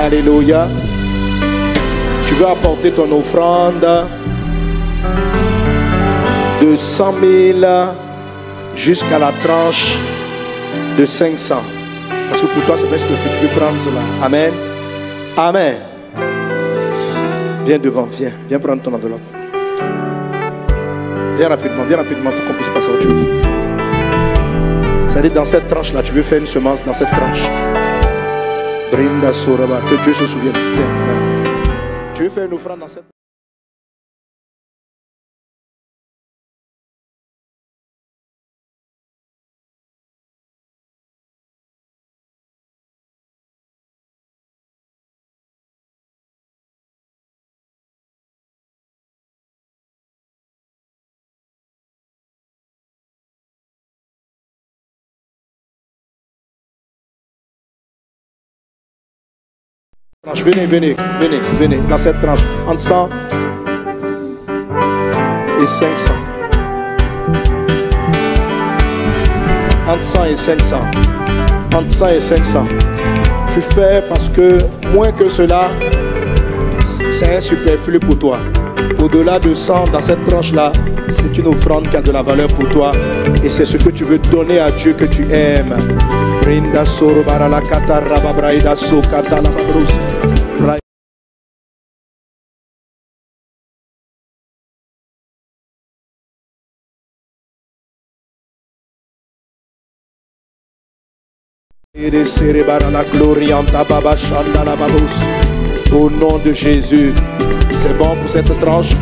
Alléluia. Tu veux apporter ton offrande de 100 000 jusqu'à la tranche de 500. Parce que pour toi, c'est parce que tu veux prendre cela. Amen. Amen. Viens devant, viens prendre ton enveloppe. Viens rapidement pour qu'on puisse passer à autre chose. C'est-à-dire dans cette tranche-là, tu veux faire une semence dans cette tranche. Brinda Soraba, que Dieu se souvienne. Viens. Tu veux faire une offrande dans cette tranche. Venez, dans cette tranche, entre 100 et 500. Entre 100 et 500. Entre 100 et 500. Tu fais parce que moins que cela, c'est un superflu pour toi. Au-delà de 100, dans cette tranche-là, c'est une offrande qui a de la valeur pour toi. Et c'est ce que tu veux donner à Dieu que tu aimes. Brinda soro barala kata rababraida so kata la babrus. Au nom de Jésus, c'est bon pour cette tranche.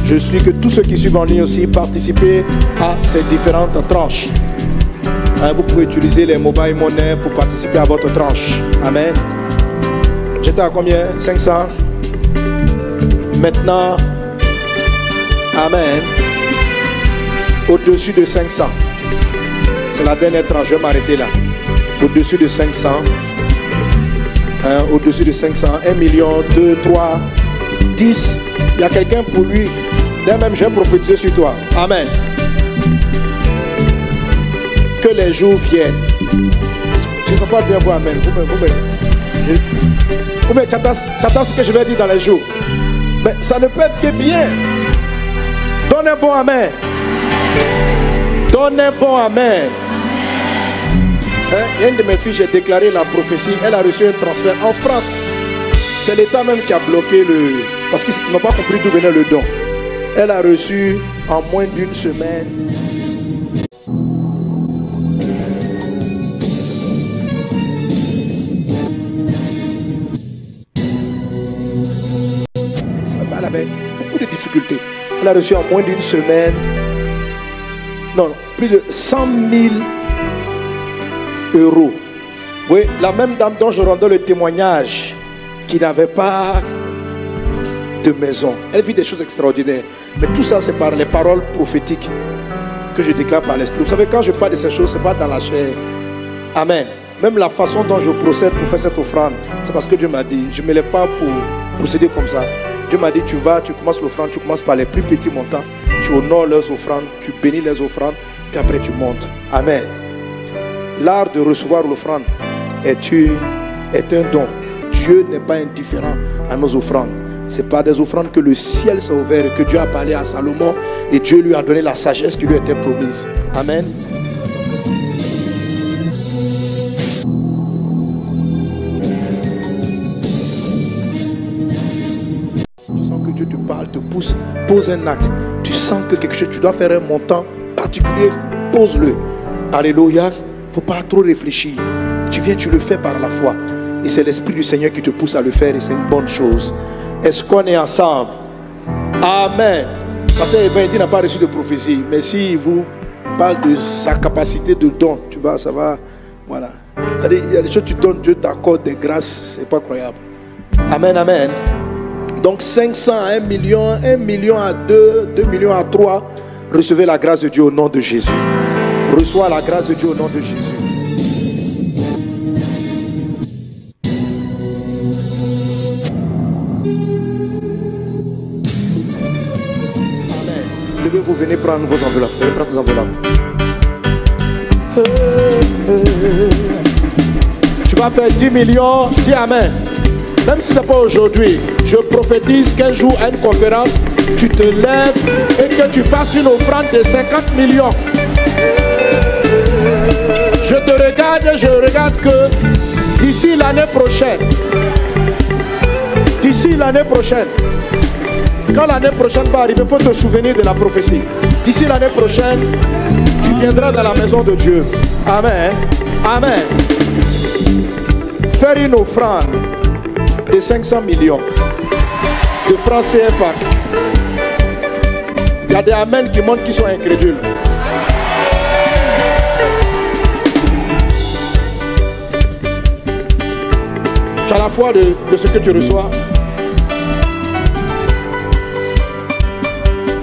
Je suis que tous ceux qui suivent en ligne aussi participent à ces différentes tranches. Vous pouvez utiliser les mobile money pour participer à votre tranche. Amen. J'étais à combien? 500. Maintenant, amen. Au-dessus de 500. C'est la dernière tranche. Je vais m'arrêter là. Au-dessus de 500. Au-dessus de 500. 1 million, 2, 3, 10. Il y a quelqu'un pour lui. Dès même, je vais prophétiser sur toi. Amen. Que les jours viennent. Je ne sens pas bien vous, amen. Vous tu attends ce que je vais dire dans les jours. Mais ça ne peut être que bien. Donne un bon amen. Donne un bon amen. Il y a une de mes filles, j'ai déclaré la prophétie. Elle a reçu un transfert en France. C'est l'État même qui a bloqué le... Parce qu'ils n'ont pas compris d'où venait le don. Elle a reçu en moins d'une semaine. Elle avait beaucoup de difficultés. Elle a reçu en moins d'une semaine, non, plus de 100 000 euros. Oui, la même dame dont je rendais le témoignage, qui n'avait pas de maison. Elle vit des choses extraordinaires. Mais tout ça, c'est par les paroles prophétiques que je déclare par l'esprit. Vous savez, quand je parle de ces choses, ce n'est pas dans la chair. Amen. Même la façon dont je procède pour faire cette offrande, c'est parce que Dieu m'a dit. Je ne me lève pas pour procéder comme ça. Dieu m'a dit, tu commences l'offrande, tu commences par les plus petits montants, tu honores leurs offrandes, tu bénis les offrandes, puis après tu montes. Amen. L'art de recevoir l'offrande est un don. Dieu n'est pas indifférent à nos offrandes. Ce n'est pas des offrandes que le ciel s'est ouvert et que Dieu a parlé à Salomon et Dieu lui a donné la sagesse qui lui était promise. Amen. Dieu te parle, te pousse, pose un acte. Tu sens que quelque chose, tu dois faire un montant particulier, pose-le. Alléluia. Il ne faut pas trop réfléchir. Tu viens, tu le fais par la foi. Et c'est l'Esprit du Seigneur qui te pousse à le faire et c'est une bonne chose. Est-ce qu'on est ensemble? Amen. Parce que il n'a pas reçu de prophétie. Mais s'il vous parle de sa capacité de don, tu vois, ça va. Voilà. C'est-à-dire, il y a des choses que tu donnes, Dieu t'accorde des grâces. C'est pas croyable. Amen, amen. Donc 500 à 1 million, 1 million à 2, 2 millions à 3. Recevez la grâce de Dieu au nom de Jésus. Reçois la grâce de Dieu au nom de Jésus. Amen. Levez-vous, venez prendre vos enveloppes. Venez prendre vos enveloppes. Tu vas faire 10 millions. Dis Amen. Même si ce n'est pas aujourd'hui, je prophétise qu'un jour à une conférence, tu te lèves et que tu fasses une offrande de 50 millions. Je te regarde et je regarde que d'ici l'année prochaine, quand l'année prochaine va arriver, il faut te souvenir de la prophétie. D'ici l'année prochaine, tu viendras dans la maison de Dieu. Amen. Amen. Faire une offrande de 500 millions de francs CFA. Il y a des amens qui montrent qu'ils sont incrédules. Tu as la foi de ce que tu reçois.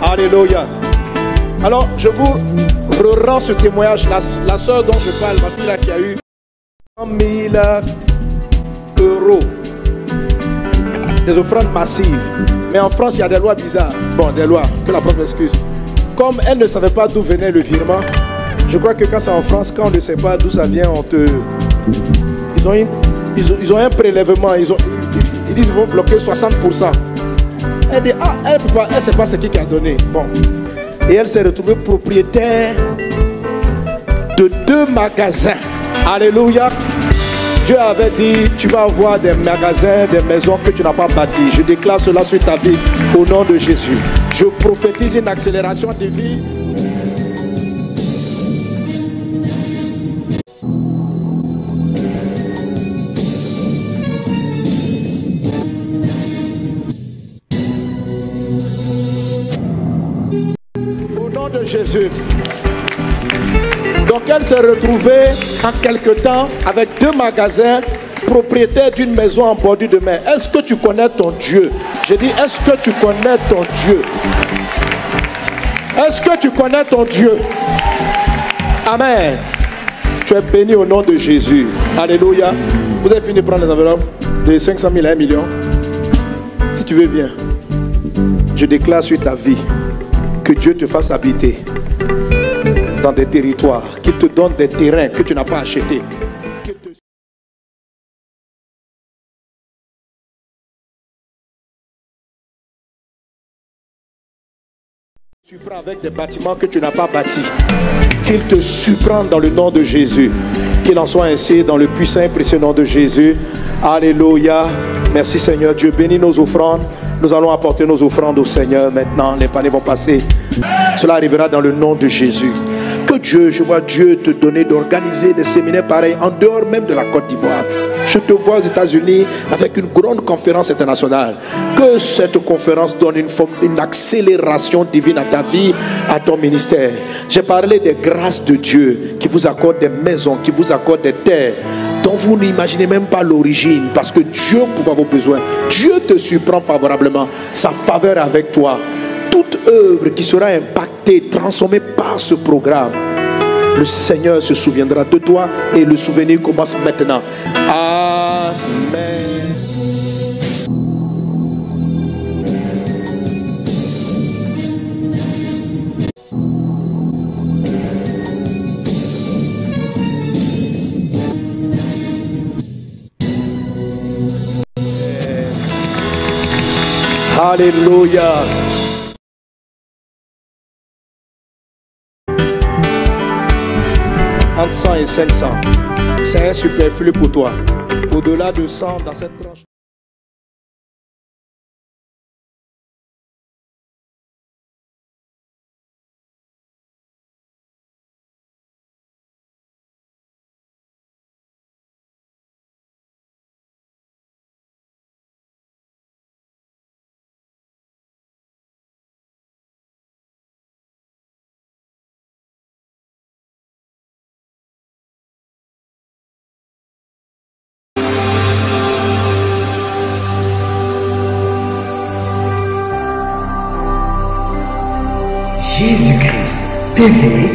Alléluia. Alors, je vous rends ce témoignage. La soeur dont je parle, ma fille là, qui a eu 100 000 euros. Des offrandes massives. Mais en France, il y a des lois bizarres. Bon, des lois, que la propre excuse. Comme elle ne savait pas d'où venait le virement, je crois que quand c'est en France, quand on ne sait pas d'où ça vient, ils ont un prélèvement. Ils disent qu'ils vont bloquer 60%. Elle dit, ah, elle ne sait pas ce qui a donné. Bon. Et elle s'est retrouvée propriétaire de 2 magasins. Alléluia. Dieu avait dit, tu vas avoir des magasins, des maisons que tu n'as pas bâties. Je déclare cela sur ta vie au nom de Jésus. Je prophétise une accélération de vie. De Jésus. Donc elle s'est retrouvée en quelque temps avec 2 magasins, propriétaire d'une maison en bordure de mer. Est-ce que tu connais ton Dieu? J'ai dit, est-ce que tu connais ton Dieu? Est-ce que tu connais ton Dieu? Amen. Tu es béni au nom de Jésus. Alléluia. Vous avez fini de prendre les enveloppes de 500 000 à 1 million. Si tu veux, viens. Je déclare sur ta vie que Dieu te fasse habiter dans des territoires, qu'il te donne des terrains que tu n'as pas achetés, qu'il te surprend avec des bâtiments que tu n'as pas bâtis, qu'il te surprend dans le nom de Jésus, qu'il en soit ainsi dans le puissant et précieux nom de Jésus. Alléluia. Merci Seigneur Dieu, bénis nos offrandes. Nous allons apporter nos offrandes au Seigneur maintenant. Les paniers vont passer. Cela arrivera dans le nom de Jésus. Que Dieu, je vois Dieu te donner d'organiser des séminaires pareils en dehors même de la Côte d'Ivoire. Je te vois aux États-Unis avec une grande conférence internationale. Que cette conférence donne une accélération divine à ta vie, à ton ministère. J'ai parlé des grâces de Dieu qui vous accorde des maisons, qui vous accorde des terres dont vous n'imaginez même pas l'origine, parce que Dieu pourvoit vos besoins. Dieu te surprend favorablement, sa faveur avec toi. Toute œuvre qui sera impactée, transformée par ce programme, le Seigneur se souviendra de toi et le souvenir commence maintenant. Amen. Alléluia. Entre 100 et 500, c'est un superflu pour toi. Au-delà de 100 dans cette tranche. Jésus-Christ TV,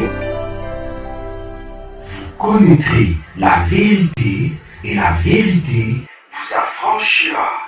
vous connaîtrez la vérité et la vérité vous affranchira.